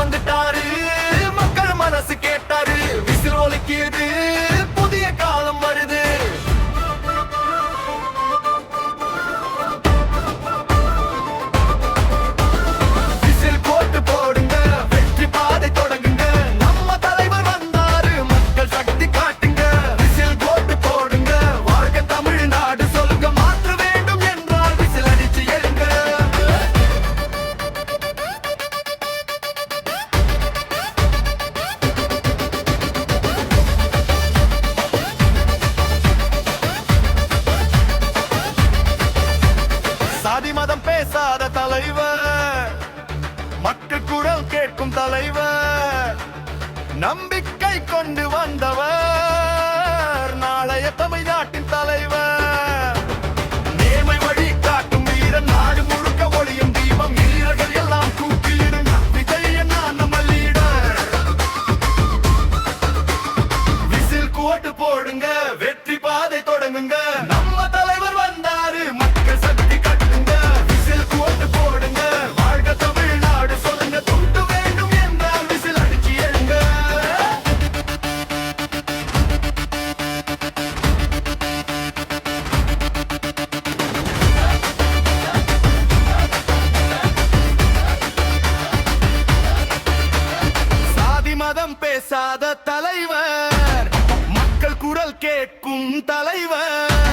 வந்துட்டாரு, மக்கள் மனசு கேட்டாரு, விசில் ஒலிக்கிது, புதிய காலம் வருது. விசில் போட்டு போடுங்க, வெற்றி பாதை தொடங்குங்க, நம்ம தலைவர் வந்தாரு, மக்கள் சக்தி காட்டுங்க. விசில் போட்டு போடுங்க, வாழ்க தமிழ்நாடு சொல்லுங்க, மாற்ற வேண்டும் என்றால் விசில் அடிச்சு எழுங்க. சாதி மதம் பேசாத தலைவர், மக்கள் குரல் கேட்கும் தலைவர், நம்பிக்கை கொண்டு வந்தவர், நாளைய தமிழ்நாட்டின் தலைவர். நேர்மை வழி காட்டும் வீரன், நாடு முழுக்க ஒளியும் தீபம், வீரர்கள் எல்லாம் கூப்பிடுங்க, விஜய் நான் நம்ம லீடர். விசில் கோட்டு போடுங்க, வெற்றி பாதை தொடங்குங்க, நம்ம தலைவர் வந்தாரு, மக்கள் சக்தி கட்டுங்க. விசில் கோட்டு போடுங்க, வாழ்க தமிழ்நாடு சொல்லுங்க, துண்டு வேண்டும் என்றால் விசில் அடிச்சு எழுங்க. சாதி மதம் பேசாத தலைவர், மக்கள் குரல் கேட்கும் தலைவர்,